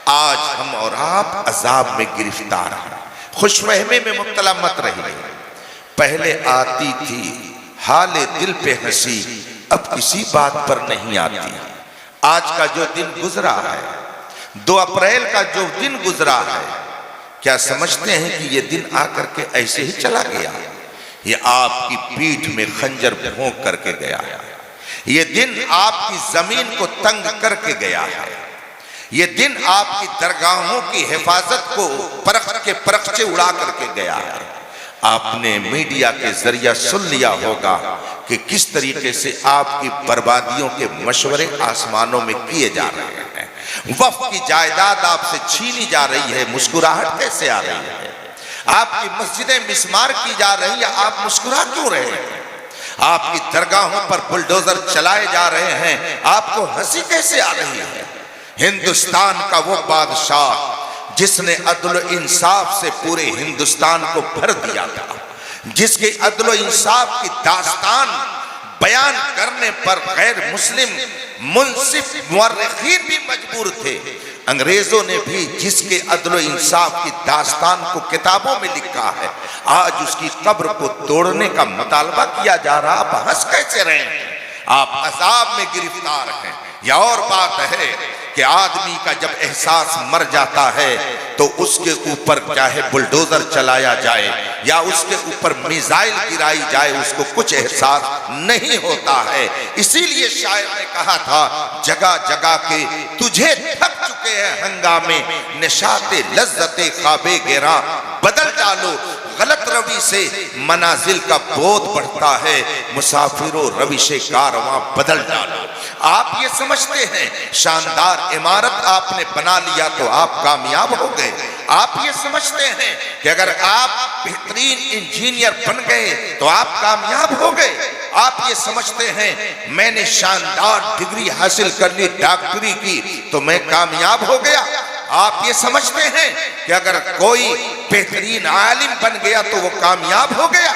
آج ہم اور آپ عذاب میں گرفتار ہیں، خوش فہمی میں مبتلا مت رہیے۔ پہلے آتی تھی حال دل پہ ہنسی، اب کسی بات پر نہیں آتی۔ آج کا جو دن گزرا ہے، 2 اپریل کا جو دن گزرا ہے، کیا سمجھتے ہیں کہ یہ دن آ کر کے ایسے ہی چلا گیا؟ یہ آپ کی پیٹھ میں خنجر بھونک کر کے گیا ہے۔ یہ دن آپ کی زمین کو تنگ کر کے گیا ہے۔ یہ دن آپ کی درگاہوں کی حفاظت کو پرخچے اڑا کر کے گیا ہے۔ آپ نے میڈیا کے ذریعہ سن لیا ہوگا کہ کس طریقے سے آپ کی بربادیوں کے مشورے آسمانوں میں کیے جا رہے ہیں۔ وقف کی جائیداد آپ سے چھینی جا رہی ہے، مسکراہٹ کیسے آ رہی ہے؟ آپ کی مسجدیں مسمار کی جا رہی ہیں، آپ مسکرا کیوں رہے ہیں؟ آپ کی درگاہوں پر بلڈوزر چلائے جا رہے ہیں، آپ کو ہنسی کیسے آ رہی ہے؟ ہندوستان کا وہ بادشاہ جس نے عدل و انصاف سے پورے ہندوستان کو بھر دیا تھا، جس کے عدل و انصاف کی داستان بیان کرنے پر غیر مسلم منصف مورخین بھی مجبور تھے، انگریزوں نے بھی جس کے عدل و انصاف کی داستان کو کتابوں میں لکھا ہے، آج اس کی قبر کو توڑنے کا مطالبہ کیا جا رہا۔ آپ ہنس کیسے رہے ہیں؟ آپ عذاب میں گرفتار ہیں۔ یہ اور بات ہے کہ آدمی کا جب احساس مر جاتا ہے تو اس کے اوپر چاہے بلڈوزر چلایا جائے یا اس کے اوپر میزائل گرائی جائے، اس کو کچھ احساس نہیں ہوتا ہے۔ اسی لیے شاعر نے کہا تھا، جگہ جگہ کے تجھے تھک چکے ہیں ہنگامے، نشاط لذت خواب گراں بدل ڈالو۔ غلط روی سے منازل کا بود بڑھتا ہے، مسافر و روش کارواں بدل ڈالو۔ آپ یہ سمجھتے ہیں شاندار عمارت آپ نے بنا لیا تو آپ کامیاب ہو گئے؟ آپ یہ سمجھتے ہیں کہ اگر آپ بہترین انجینئر بن گئے تو آپ کامیاب ہو گئے؟ آپ یہ سمجھتے ہیں میں نے شاندار ڈگری حاصل کر لی، ڈاکٹری کی، تو میں کامیاب ہو گیا؟ آپ یہ سمجھتے ہیں کہ اگر کوئی بہترین عالم بن گیا تو وہ کامیاب ہو گیا؟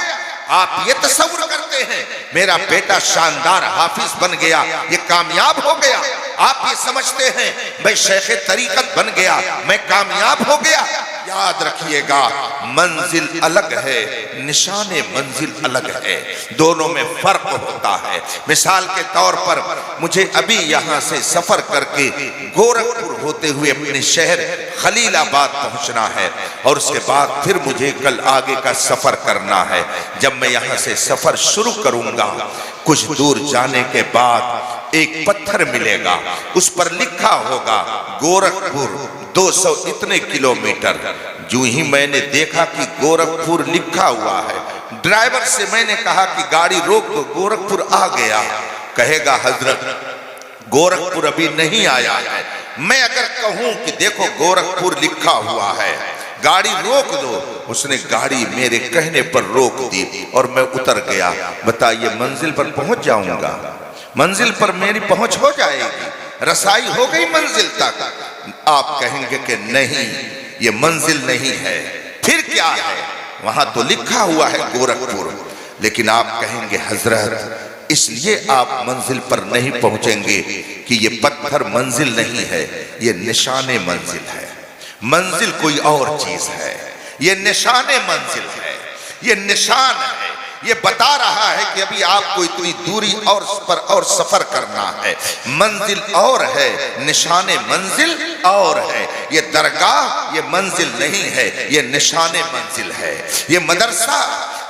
آپ یہ تصور کرتے ہیں میرا بیٹا شاندار حافظ بن گیا، یہ کامیاب ہو گیا؟ آپ یہ سمجھتے ہیں میں شیخ طریقت بن گیا، میں کامیاب ہو گیا؟ یاد رکھیے گا، منزل الگ ہے، نشان منزل الگ ہے، دونوں میں فرق ہوتا ہے۔ مثال کے طور پر مجھے ابھی یہاں سے سفر کر کے گورکھپور ہوتے ہوئے اپنے شہر خلیل آباد پہنچنا ہے، اور اس کے بعد پھر مجھے کل آگے کا سفر کرنا ہے۔ جب میں یہاں سے سفر شروع کروں گا، کچھ دور جانے کے بعد ایک پتھر ملے گا، اس پر لکھا ہوگا گورکھپور 200 اتنے کلومیٹر۔ جو ہی میں نے دیکھا کہ گورکھپور لکھا ہوا ہے، ڈرائیور سے میں نے کہا کہ گاڑی روک دو، گورکھپور آ گیا۔ کہے گا حضرت گورکھپور ابھی نہیں آیا ہے۔ میں اگر کہوں کہ دیکھو گورکھپور لکھا ہوا ہے، گاڑی روک دو، اس نے گاڑی میرے کہنے پر روک دی اور میں اتر گیا۔ بتائیے منزل پر پہنچ جاؤں گا؟ منزل پر میری پہنچ ہو جائے گی؟ رسائی ہو گئی منزل تک؟ آپ کہیں گے کہ نہیں، یہ منزل نہیں ہے، پھر کیا ہے؟ وہاں تو لکھا ہوا ہے گورکھپور، لیکن آپ کہیں گے حضرت اس لیے آپ منزل پر نہیں پہنچیں گے کہ یہ پتھر منزل نہیں ہے، یہ نشان منزل ہے۔ منزل کوئی اور چیز ہے، یہ نشان منزل ہے، یہ نشان ہے، یہ بتا رہا ہے کہ ابھی آپ کو اتنی دوری اور سفر کرنا ہے۔ منزل اور ہے، نشان منزل اور ہے۔ یہ درگاہ یہ منزل نہیں ہے، یہ نشان منزل ہے۔ یہ مدرسہ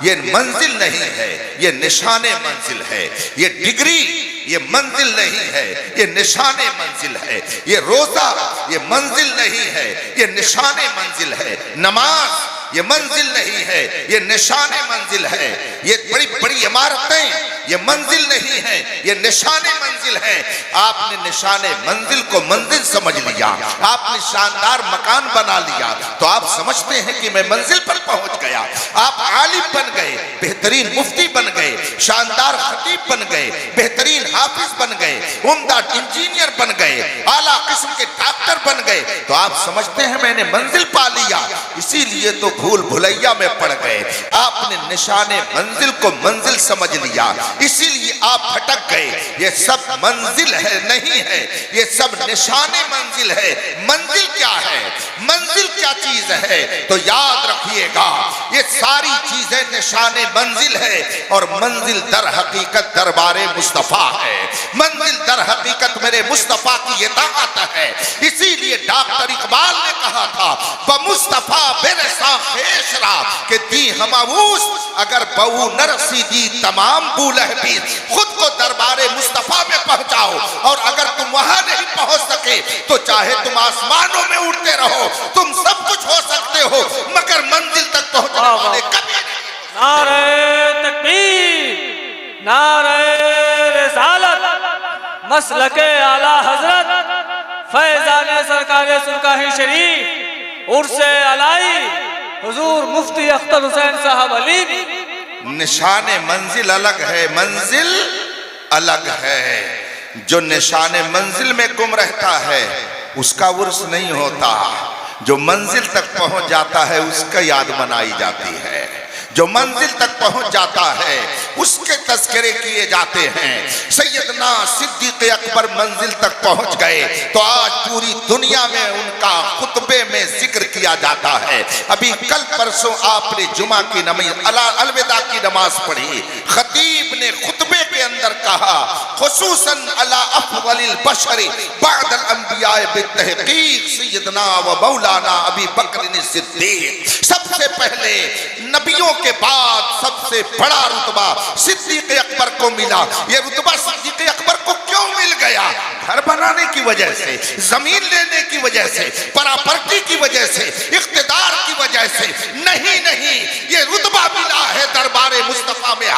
یہ منزل نہیں ہے، یہ نشان منزل ہے۔ یہ ڈگری یہ منزل نہیں ہے، یہ نشان منزل ہے۔ یہ روزہ یہ منزل نہیں ہے، یہ نشان منزل ہے۔ نماز یہ منزل نہیں ہے، یہ نشان منزل ہے۔ یہ بڑی بڑی عمارتیں یہ منزل نہیں ہے، یہ نشان منزل ہے۔ آپ نے نشان منزل کو منزل سمجھ لیا، آپ نے شاندار مکان بنا لیا تو آپ سمجھتے ہیں کہ میں منزل پر پہنچ گیا۔ آپ عالم بن گئے، بہترین مفتی بن گئے، شاندار خطیب بن گئے، بہترین حافظ بن گئے، عمدہ انجینئر بن گئے، اعلیٰ قسم کے ڈاکٹر بن گئے تو آپ سمجھتے ہیں میں نے منزل پا لیا۔ اسی لیے تو بھول بھلیا میں پڑ گئے۔ آپ نے نشان منزل کو منزل سمجھ لیا، اسی لیے آپ بھٹک گئے. یہ سب منزل ہے نہیں ہے, یہ سب نشان منزل ہے. منزل کیا ہے, منزل کیا چیز ہے؟ تو یاد رکھیے گا یہ ساری چیزیں نشان منزل ہے, اور منزل در حقیقت دربار مصطفیٰ ہے. منزل در حقیقت میرے مصطفیٰ کی اطاعت ہے. اسی لیے ڈاکٹر اقبال نے کہا تھا بمصطفیٰ برسا خیشرا کہ دی ہماوس اگر بہو نرسی دی تمام بولہ بھی. خود کو دربار مصطفیٰ میں پہنچاؤ, اور اگر تم وہاں نہیں پہنچ سکے تو چاہے تم آسمانوں میں اڑتے رہو, تم سب کچھ ہو سکتے ہو, مگر منزل تک پہنچنے والے کبھی نہیں. نعرہ تکبیر, نعرہ رسالت, مسلک اعلیٰ حضرت فیضان سرکار سرکاہی شریف عرس علائی حضور مفتی اختر حسین صاحب علی. نشان منزل الگ ہے, منزل الگ ہے. جو نشان منزل میں گم رہتا ہے اس کا عرس نہیں ہوتا, جو منزل تک پہنچ جاتا ہے اس کا یاد منائی جاتی ہے. جو منزل تک پہنچ جاتا ہے اس کے تذکرے کیے جاتے ہیں. سیدنا صدیق اکبر منزل تک پہنچ گئے تو آج پوری دنیا میں ان کا خطبے میں ذکر کیا جاتا ہے. ابھی کل پرسوں آپ نے جمعہ کی نماز الوداع کی نماز پڑھی, خطیب نے خطبے کے اندر کہا خصوصاً علی افضل البشر بعد الانبیاء بالتحقیق سیدنا و مولانا ابی بکر صدیق. سب سے پہلے نبیوں کے بعد سب سے بڑا رتبہ صدیق اکبر کو ملا. یہ رتبہ صدیق اکبر کو کیوں مل گیا؟ گھر بنانے کی وجہ سے, زمین لینے کی وجہ سے, پراپرٹی کی وجہ سے, اقتدار کی وجہ سے نہیں, نہیں, یہ رتبہ ملا ہے دربار مصطفیٰ میں.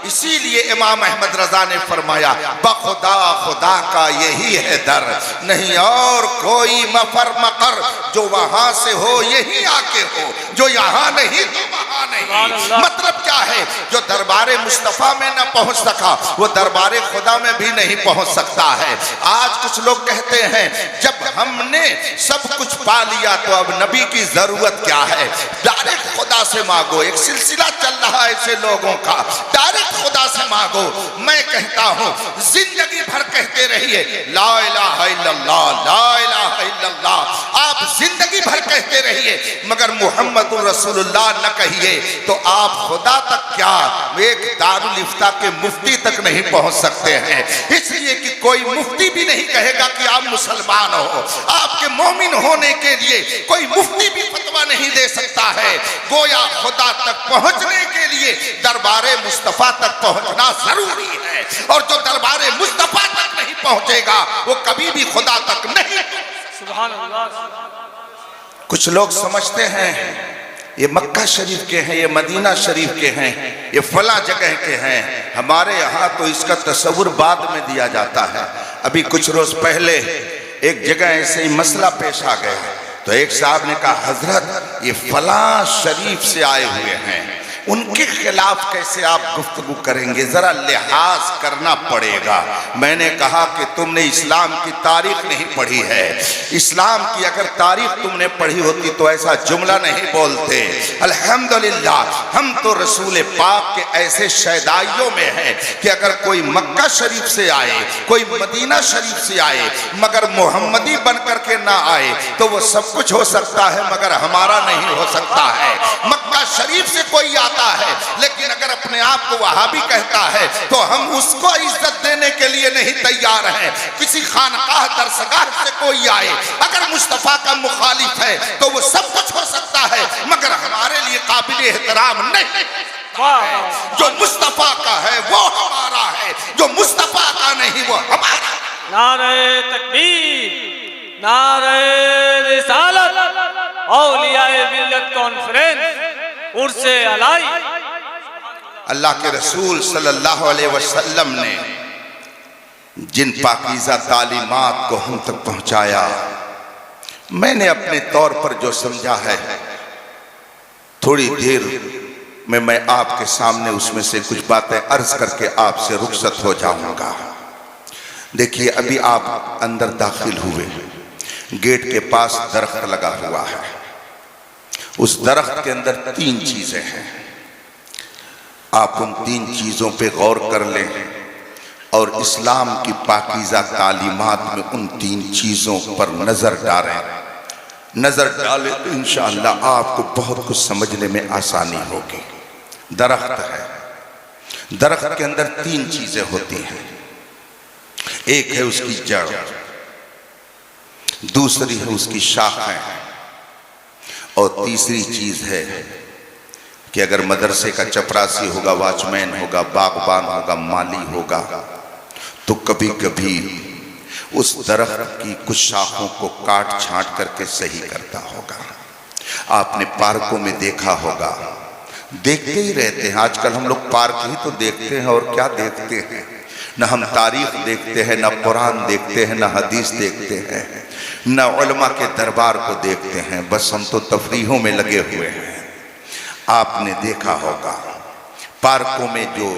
اسی لیے امام احمد رضا نے فرمایا بخدا خدا کا یہی ہے در, نہیں اور کوئی مفر مقر, جو وہاں سے ہو یہی آ کے ہو, جو یہاں نہیں تو وہاں نہیں. مطلب کیا ہے؟ جو دربار مصطفیٰ میں نہ پہنچ سکا وہ دربار خدا میں بھی نہیں پہنچ سکتا ہے. آج کچھ لوگ کہتے ہیں جب ہم نے سب کچھ پا لیا تو اب نبی کی ضرورت کیا ہے, ڈائریکٹ خدا سے مانگو. ایک سلسلہ چل رہا ہے ایسے لوگوں کا, ڈائریکٹ خدا سے مانگو. میں کہتا ہوں زندگی بھر کہتے رہیے لا الہ الا اللہ, لا الہ الا اللہ. آپ زندگی بھر کہتے رہیے مگر محمد رسول اللہ نہ کہیے تو آپ خدا تک کیا ایک دارالفتہ کے مفتی تک نہیں پہنچ سکتے ہیں. اس لیے کہ کوئی مفتی بھی نہیں کہے گا کہ آپ مسلمان ہو. آپ کے مومن ہونے کے لیے کوئی مفتی بھی فتویٰ نہیں دے سکتا ہے. گویا خدا تک پہنچنے کے لیے دربار مصطفیٰ تک پہنچنا ضروری ہے, اور جو دربار مصطفیٰ تک نہیں پہنچے گا وہ کبھی بھی خدا تک نہیں. سبحان اللہ. کچھ لوگ سمجھتے ہیں یہ مکہ شریف کے ہیں, یہ مدینہ شریف کے ہیں, یہ فلاں جگہ کے ہیں. ہمارے یہاں تو اس کا تصور بعد میں دیا جاتا ہے. ابھی کچھ روز پہلے ایک جگہ ایسے ہی مسئلہ پیش آ گیا تو ایک صاحب نے کہا حضرت یہ فلاں شریف سے آئے ہوئے ہیں, ان کے خلاف کیسے آپ گفتگو کریں گے, ذرا لحاظ کرنا پڑے گا. میں نے کہا کہ تم نے اسلام کی تاریخ نہیں پڑھی ہے. اسلام کی اگر تاریخ تم نے پڑھی ہوتی تو ایسا جملہ نہیں بولتے. الحمدللہ ہم تو رسول پاک کے ایسے شیدائیوں میں ہیں کہ اگر کوئی مکہ شریف سے آئے, کوئی مدینہ شریف سے آئے مگر محمدی بن کر کے نہ آئے تو وہ سب کچھ ہو سکتا ہے مگر ہمارا نہیں ہو سکتا ہے. مکہ شریف سے کوئی آتا ہے لیکن اگر اپنے آپ کو وہابی کہتا ہے تو ہم اس کو عزت دینے کے لیے نہیں تیار ہیں. کسی خانقاہ درسگاہ سے کوئی آئے اگر مصطفیٰ کا مخالف ہے تو وہ سب کچھ ہو سکتا ہے مگر ہمارے لیے قابل احترام نہیں. جو مصطفیٰ کا ہے وہ ہمارا ہے, جو مصطفیٰ کا نہیں وہ ہمارا. نعرہ تکبیر, نعرہ رسالت, اولیاء ملت کانفرنس عرس علائی. اللہ کے رسول صلی اللہ علیہ وسلم نے جن پاکیزہ تعلیمات کو ہم تک پہنچایا, میں نے اپنے طور پر جو سمجھا ہے تھوڑی دیر میں آپ کے سامنے اس میں سے کچھ باتیں عرض کر کے آپ سے رخصت ہو جاؤں گا. دیکھیے ابھی آپ اندر داخل ہوئے, گیٹ کے پاس درخت لگا ہوا ہے. اس درخت کے اندر 3 چیزیں ہیں. آپ ان تین چیزوں پہ غور کر لیں اور اسلام کی پاکیزہ تعلیمات میں ان تین چیزوں پر نظر ڈالیں تو انشاءاللہ آپ کو بہت کچھ سمجھنے میں آسانی ہوگی۔ درخت ہے، درخت کے اندر تین چیزیں ہوتی ہیں، ایک ہے اس کی جڑ، دوسری ہے اس کی شاخیں، اور تیسری چیز ہے کہ اگر مدرسے کا چپراسی ہوگا، واچ مین ہوگا، باغبان ہوگا، مالی ہوگا، تو کبھی کبھی اس درخت کی کچھ شاخوں کو کاٹ چھانٹ کر کے صحیح کرتا ہوگا۔ آپ نے پارکوں میں دیکھا ہوگا، دیکھتے ہی رہتے ہیں، آج کل ہم لوگ پارک ہی تو دیکھتے ہیں، اور کیا دیکھتے ہیں؟ نہ ہم تاریخ دیکھتے ہیں، نہ قرآن دیکھتے ہیں، نہ حدیث دیکھتے ہیں، نہ علماء کے دربار کو دیکھتے ہیں، بس ہم تو تفریحوں میں لگے ہوئے ہیں۔ آپ نے دیکھا ہوگا پارکوں میں جو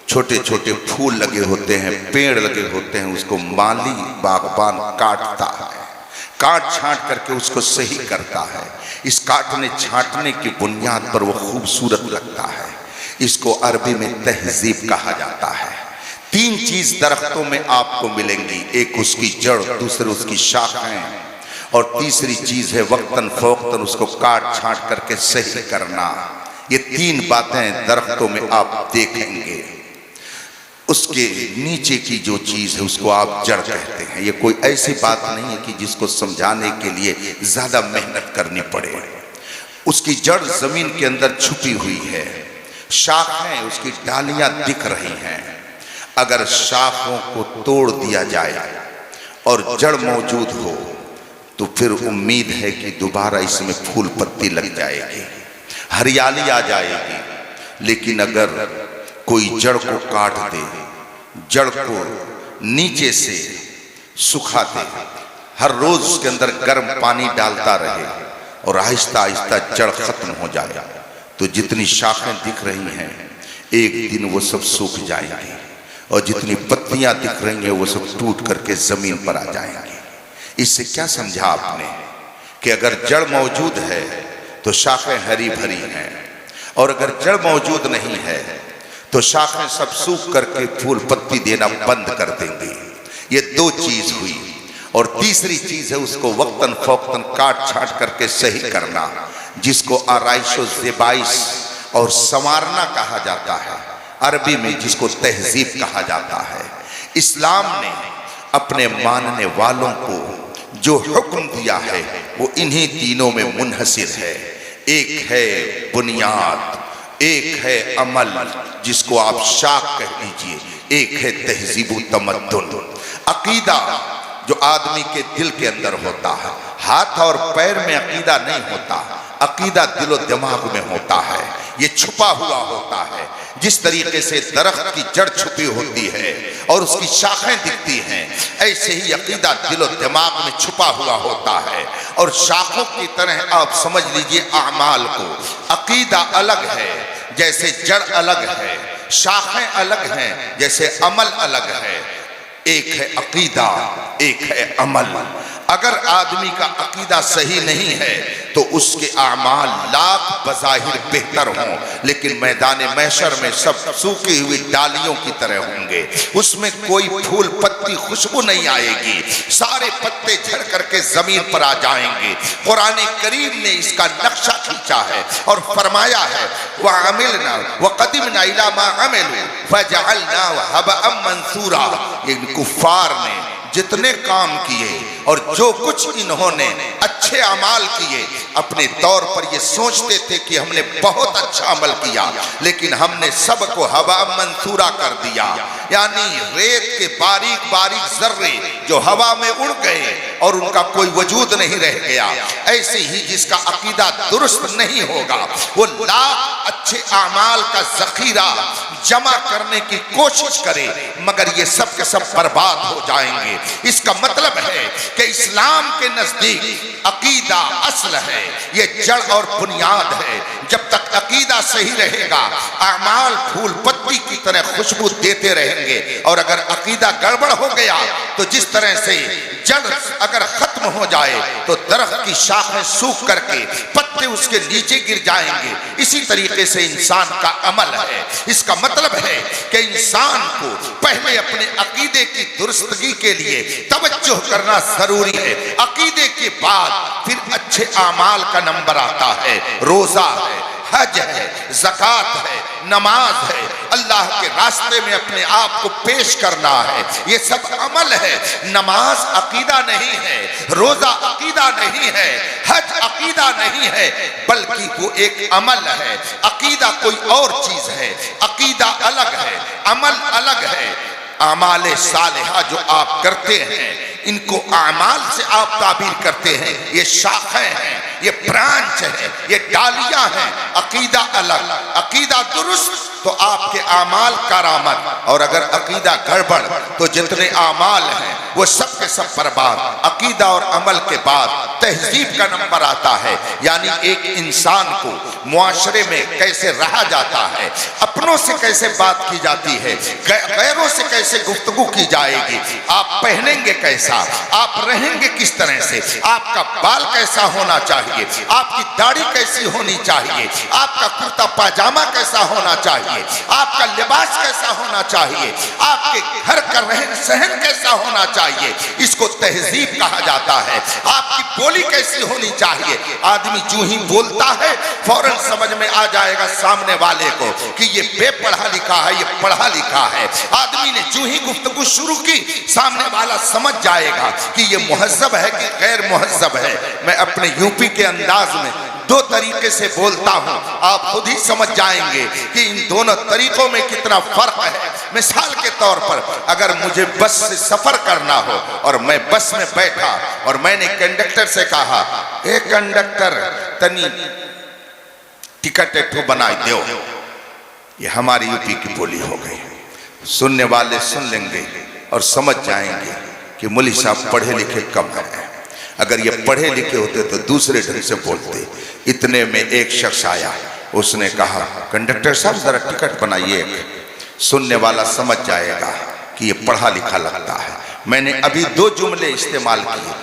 چھوٹے چھوٹے پھول لگے ہوتے ہیں، پیڑ لگے ہوتے ہیں، اس کو مالی باغبان کاٹتا ہے، کاٹ چھانٹ کر کے اس کو صحیح کرتا ہے۔ اس کاٹنے چھانٹنے کی بنیاد پر وہ خوبصورت لگتا ہے۔ اس کو عربی میں تہذیب کہا جاتا ہے۔ تین چیز درختوں میں آپ کو ملیں گی، ایک اس کی جڑ، دوسری اس کی شاخیں، اور تیسری چیز ہے وقتاً فوقتاً اس کو کاٹ چھانٹ کر کے صحیح کرنا۔ یہ تین باتیں درختوں میں آپ دیکھیں گے۔ اس کے نیچے کی جو چیز ہے اس کو آپ جڑ کہتے ہیں۔ یہ کوئی ایسی بات نہیں ہے کہ جس کو سمجھانے کے لیے زیادہ محنت کرنی پڑے۔ اس کی جڑ زمین کے اندر چھپی ہوئی ہے، شاخیں اس کی ڈالیاں دکھ رہی ہیں۔ اگر شاخوں کو توڑ دیا جائے اور جڑ موجود ہو تو پھر امید ہے کہ دوبارہ اس میں پھول پتی لگ جائے گی، ہریالی آ جائے گی۔ لیکن اگر کوئی جڑ کو کاٹ دے، جڑ کو نیچے سے سکھا دے، ہر روز اس کے اندر گرم پانی ڈالتا رہے اور آہستہ آہستہ جڑ ختم ہو جائے تو جتنی شاخیں دکھ رہی ہیں ایک دن وہ سب سوکھ جائیں گی، اور جتنی پتیاں دکھ رہی ہیں وہ سب ٹوٹ کر کے زمین پر آ جائیں گی۔ اس سے کیا سمجھا آپ نے کہ اگر جڑ موجود ہے تو شاخیں ہری بھری ہیں، اور اگر جڑ موجود نہیں ہے تو شاخیں سب سوکھ کر کے پھول پتی دینا بند کر دیں گی۔ یہ دو چیز ہوئی، اور تیسری چیز ہے اس کو وقتاً فوقتاً کاٹ چھانٹ کر کے صحیح کرنا، جس کو آرائش و زیبائش اور سنوارنا کہا جاتا ہے، عربی میں جس کو تہذیب کہا جاتا ہے۔ اسلام نے اپنے ماننے والوں کو جو حکم دیا ہے وہ انہی تینوں میں منحصر ہے۔ ایک ہے بنیاد، ایک ہے عمل جس کو آپ شاخ کہہ لیجئے، ایک ہے تہذیب و تمدن۔ عقیدہ جو آدمی کے دل کے اندر ہوتا ہے، ہاتھ اور پیر میں عقیدہ نہیں ہوتا، عقیدہ دل و دماغ میں ہوتا ہے، یہ چھپا ہوا ہوتا ہے۔ جس طریقے سے درخت کی جڑ چھپی ہوتی ہے اور اس کی شاخیں دکھتی ہیں، ایسے ہی عقیدہ دل و دماغ میں چھپا ہوا ہوتا ہے۔ اور شاخوں کی طرح آپ سمجھ لیجئے اعمال کو، عقیدہ الگ ہے جیسے جڑ الگ ہے، شاخیں الگ ہیں جیسے عمل الگ ہے۔ ایک ہے عقیدہ، ایک ہے عمل۔ اگر آدمی کا عقیدہ صحیح نہیں ہے تو اس کے اعمال لاکھ بظاہر بہتر ہوں لیکن میدان محشر میں سب سوکھی ہوئی ڈالیوں کی طرح ہوں گے، اس میں کوئی پھول پتی خوشبو نہیں آئے گی، سارے پتے جھڑ کر کے زمین پر آ جائیں گے۔ قرآن کریم نے اس کا نقشہ کھینچا ہے اور فرمایا ہے وَعَمِلْنَا وَقَدِمْنَا إِلَى مَا عَمِلُوا فَجَعَلْنَا هَبَاءً مَنْثُورًا۔ یہ کفار نے جتنے کام کیے اور جو کچھ انہوں نے اچھے اعمال کیے، اپنے طور پر یہ سوچتے تھے کہ ہم نے بہت اچھا عمل کیا، لیکن ہم نے سب کو ہوا منثورا کر دیا، یعنی ریت کے باریک باریک ذرے جو ہوا میں اڑ گئے اور ان کا کوئی وجود نہیں رہ گیا۔ ایسے ہی جس کا عقیدہ درست نہیں ہوگا وہ لاکھ اچھے اعمال کا ذخیرہ جمع کرنے کی کوشش کرے مگر یہ سب کے سب برباد ہو جائیں گے۔ اس کا مطلب ہے کہ اسلام کے نزدیک عقیدہ اصل ہے، یہ جڑ اور بنیاد ہے۔ جب تک عقیدہ صحیح رہے گا اعمال پھول پتی کی طرح خوشبو دیتے رہیں گے، اور اگر عقیدہ گڑبڑ ہو گیا تو جس طرح سے جڑ اگر ختم ہو جائے تو درخت کی شاخیں سوکھ کر کے پتے اس کے نیچے گر جائیں گے، اسی طریقے سے انسان کا عمل ہے۔ اس کا مطلب ہے کہ انسان کو پہلے اپنے عقیدے کی درستگی کے لیے توجہ کرنا ضروری ہے، عقیدے کے بعد پھر اچھے اعمال کا نمبر آتا ہے، روزہ ہے، حج ہے، زکوٰۃ ہے، نماز ہے، اللہ کے راستے میں اپنے آپ کو پیش کرنا ہے، یہ سب عمل ہے۔ نماز عقیدہ نہیں ہے، روزہ عقیدہ نہیں ہے، حج عقیدہ نہیں ہے، بلکہ وہ ایک عمل ہے۔ عقیدہ کوئی اور چیز ہے، عقیدہ الگ ہے، عمل الگ ہے۔ اعمال صالحہ جو آپ کرتے ہیں، ان کو اعمال سے آپ تعبیر کرتے ہیں، یہ شاخیں ہیں، یہ برانچ ہے، یہ ڈالیاں ہیں۔ عقیدہ الگ، عقیدہ درست تو آپ کے اعمال کارآمد، اور اگر عقیدہ گڑبڑ تو جتنے اعمال ہیں وہ سب کے سب برباد۔ عقیدہ اور عمل کے بعد تہذیب کا نمبر آتا ہے، یعنی ایک انسان کو معاشرے میں کیسے رہا جاتا ہے، اپنوں سے کیسے بات کی جاتی ہے، غیروں سے کیسے گفتگو کی جائے گی، آپ پہنیں گے کیسا، آپ رہیں گے کس طرح سے، آپ کا بال کیسا ہونا چاہیے، آپ کی داڑھی کیسی ہونی چاہیے، آپ کا کرتا پاجامہ کیسا ہونا چاہیے، آپ کا لباس کیسا ہونا چاہیے، آپ کے گھر کا رہن سہن کیسا ہونا چاہیے، اس کو تہذیب کہا جاتا ہے۔ آپ کی بولی کیسی ہونی چاہیے، آدمی جو ہی بولتا ہے فوراً سمجھ میں آ جائے گا سامنے والے کو کہ یہ بے پڑھا لکھا ہے، یہ پڑھا لکھا ہے۔ آدمی نے جو ہی گفتگو شروع کی سامنے والا سمجھ جائے گا کہ یہ مہذب ہے کہ غیر مہذب ہے۔ میں اپنے یوپی کے انداز میں دو طریقے سے بولتا ہوں، آپ خود ہی سمجھ جائیں گے کہ ان دونوں طریقوں میں کتنا فرق ہے۔ مثال کے طور پر اگر مجھے بس سے سفر کرنا ہو اور میں بس میں بیٹھا اور میں نے کنڈکٹر سے کہا، اے کنڈکٹر تنی ٹکٹ ایٹھو بنائی دیو، یہ ہماری یوپی کی بولی ہو گئی۔ سننے والے سن لیں گے اور سمجھ جائیں گے کہ مولوی صاحب پڑھے لکھے کم ہیں۔ اگر یہ پڑھے لکھے ہوتے تو دوسرے ڈھنگ سے بولتے۔ اتنے میں ایک شخص آیا، اس نے کہا کنڈکٹر صاحب ذرا ٹکٹ بنائیے ایک۔ سننے والا سمجھ جائے گا کہ یہ پڑھا لکھا لگتا ہے۔ میں نے ابھی دو جملے استعمال کیے،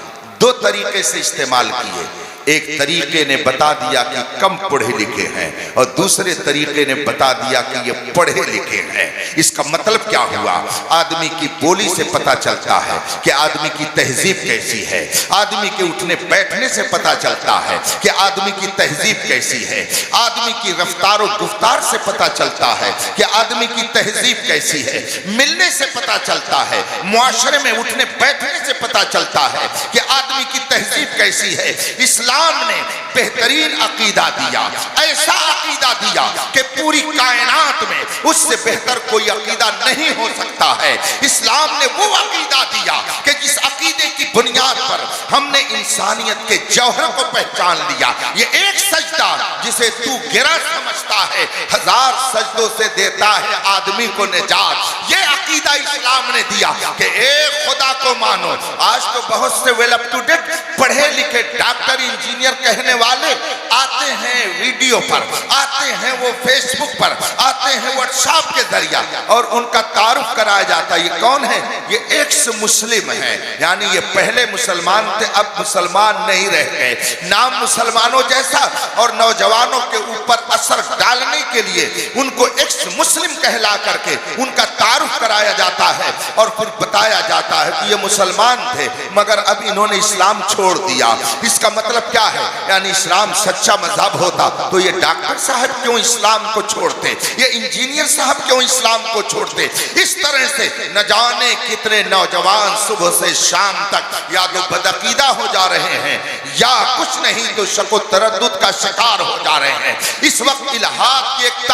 دو طریقے سے استعمال کیے۔ ایک طریقے نے بتا دیا کہ کم پڑھے لکھے ہیں، اور دوسرے طریقے نے بتا دیا کہ یہ پڑھے لکھے ہیں۔ اس کا مطلب کیا ہوا؟ آدمی کی بولی سے پتا چلتا ہے کہ آدمی کی تہذیب کیسی ہے، آدمی کے اٹھنے بیٹھنے سے پتا چلتا ہے کہ آدمی کی تہذیب کیسی ہے، آدمی کی رفتار و گفتار سے پتا چلتا ہے کہ آدمی کی تہذیب کیسی ہے، ملنے سے پتا چلتا ہے، معاشرے میں اٹھنے بیٹھنے سے پتا چلتا ہے کہ آدمی کی تہذیب کیسی ہے۔ اسلام نے بہترین عقیدہ دیا، ایسا عقیدہ دیا کہ پوری کائنات میں اس سے بہتر کوئی عقیدہ نہیں ہو سکتا ہے۔ اسلام نے وہ عقیدہ دیا کہ جس عقیدے کی بنیاد پر ہم نے انسانیت کے جوہر کو پہچان لیا۔ یہ ایک سجدہ جسے تو گرا سمجھتا ہے، ہزار سجدوں سے دیتا ہے آدمی کو نجات۔ یہ عقیدہ اسلام نے دیا کہ ایک خدا کو مانو۔ آج تو بہت سے ویل اپ ٹو ڈیٹ پڑھے لکھے ڈاکٹر انجینئر کہنے والے آتے ہیں ویڈیو پر، آتے ہیں وہ فیس بک پر، آتے ہیں واٹس ایپ کے ذریعہ، اور ان کا تعارف کرایا جاتا ہے۔ یہ کون ہے؟ یہ ایکس مسلم ہے، یعنی یہ پہلے مسلمان تھے اب مسلمان نہیں رہ گئے۔ نام مسلمانوں جیسا، اور نوجوانوں کے اوپر اثر ڈالنے کے لیے ان کو ایکس مسلم کہلا کر کے ان کا تعارف کرایا جاتا ہے، اور پھر بتایا جاتا ہے کہ یہ مسلمان تھے مگر اب انہوں نے اسلام چھوڑ دیا۔ اس کا مطلب کیا ہے؟ یعنی اسلام سچا مذہب ہوتا تو یہ ڈاکٹر صاحب کیوں اسلام کو چھوڑتے، یہ انجینئر صاحب کیوں اسلام کو چھوڑتے؟ اس طرح سے نہ جانے کتنے نوجوان صبح سے شام تک یا تو بدعقیدہ ہو جا رہے ہیں، یا کچھ نہیں تو شک و تردد کا شکار ہو جا رہے ہیں۔ اس وقت الہاد کی ایک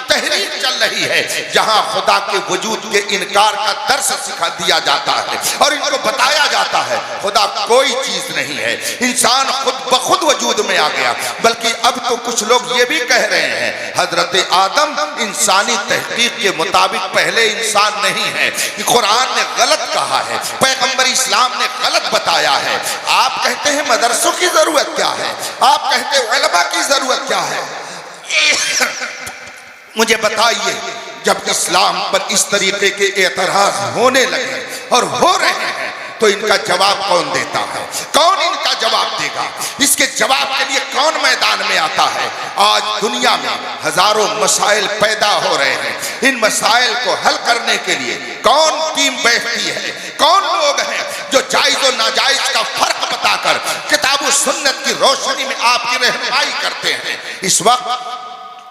تحریک چل رہی ہے جہاں خدا کے وجود کے انکار کا درس سکھا دیا جاتا ہے، اور ان کو بتایا جاتا ہے خدا کوئی چیز نہیں ہے، انسان خود بخود وجود میں آ گیا۔ بلکہ اب تو کچھ لوگ یہ بھی کہہ رہے ہیں حضرت آدم انسانی تحقیق کے مطابق پہلے انسان نہیں ہے، قرآن نے غلط کہا ہے، پیغمبر اسلام نے غلط بتایا ہے۔ آپ کہتے ہیں مدرسوں کی ضرورت کیا ہے، آپ کہتے ہیں علماء کی ضرورت کیا ہے؟ مجھے بتائیے جب اسلام پر اس طریقے کے اعتراض ہونے لگے اور ہو رہے ہیں تو ان کا جواب کون دیتا ہے؟ کون ان کا جواب دے گا؟ اس کے جواب کے لیے کون میدان میں آتا ہے؟ آج دنیا میں ہزاروں مسائل پیدا ہو رہے ہیں، ان مسائل کو حل کرنے کے لیے کون ٹیم بیٹھتی ہے؟ کون لوگ ہیں جو جائز و ناجائز کا فرق بتا کر کتاب و سنت کی روشنی میں آپ کی رہنمائی کرتے ہیں؟ اس وقت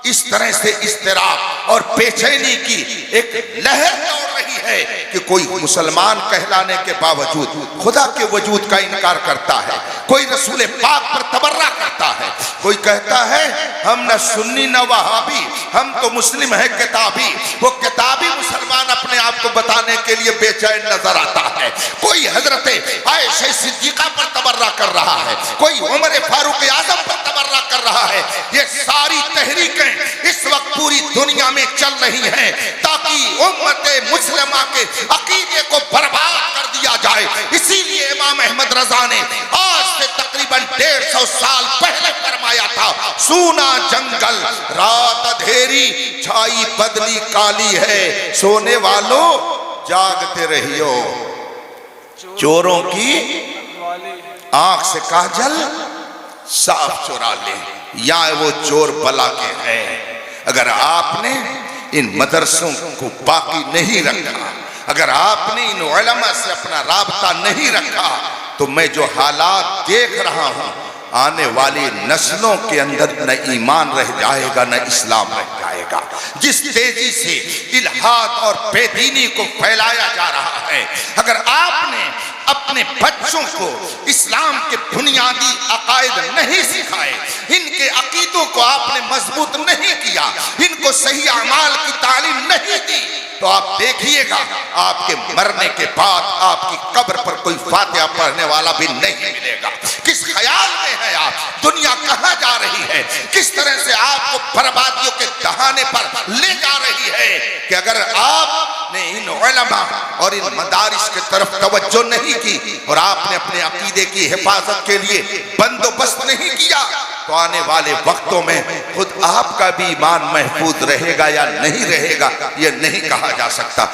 اس طرح سے اضطراب اور بے چینی کی ایک لہر دوڑ رہی ہے کہ کوئی مسلمان کہلانے کے باوجود خدا کے وجود کا انکار کرتا ہے، کوئی رسول پاک پر تبرہ کرتا ہے، کوئی کہتا ہے ہم نہ سنی نہ وہابی، ہم تو مسلم ہیں کتابی۔ وہ کتابی مسلمان اپنے آپ کو بتانے کے لیے بے چین نظر آتا ہے۔ کوئی حضرت عائشہ صدیقہ پر تبرہ کر رہا ہے، کوئی عمر فاروق اعظم پر تبرہ کر رہا ہے۔ یہ ساری تحریکیں اس وقت پوری دنیا میں چل رہی ہیں تاکہ امت مسلمہ کے عقیدے کو برباد کر دیا جائے۔ اسی لیے امام احمد رضا نے آج سے تقریباً 150 سال پہلے فرمایا تھا، سونا جنگل رات اندھیری چھائی بدلی کالی ہے، سونے والوں جاگتے رہیو، چوروں کی آنکھ سے کاجل صاف چرا لے، یا وہ چور بلا کے ہیں۔ اگر آپ نے ان مدرسوں کو باقی نہیں رکھا، اگر آپ نے ان علماء سے اپنا رابطہ نہیں رکھا، تو میں جو حالات دیکھ رہا ہوں، آنے والی نسلوں کے اندر نہ ایمان رہ جائے گا نہ اسلام رہ جائے گا۔ جس تیزی سے الحاد اور بے دینی کو پھیلایا جا رہا ہے، اگر آپ نے اپنے بچوں کو اسلام کے بنیادی عقائد نہیں سکھائے، ان کے عقیدوں کو آپ نے مضبوط نہیں کیا، ان کو صحیح اعمال کی تعلیم نہیں دی، تو آپ دیکھیے گا آپ کے مرنے کے بعد آپ کی قبر پر کوئی فاتحہ پڑھنے والا بھی نہیں ملے گا۔ کس خیال میں ہے آپ؟ دنیا کہاں جا رہی ہے؟ کس طرح سے آپ کو بربادیوں کے دہانے پر لے جا رہی ہے کہ اگر آپ نے ان علماء اور ان مدارس کے طرف توجہ نہیں کی اور آپ نے اپنے عقیدے کی حفاظت کے لیے بندوبست نہیں کیا، تو آنے والے وقتوں میں خود آپ کا بھی ایمان محفوظ رہے گا یا نہیں رہے گا یہ نہیں کہا جا سکتا۔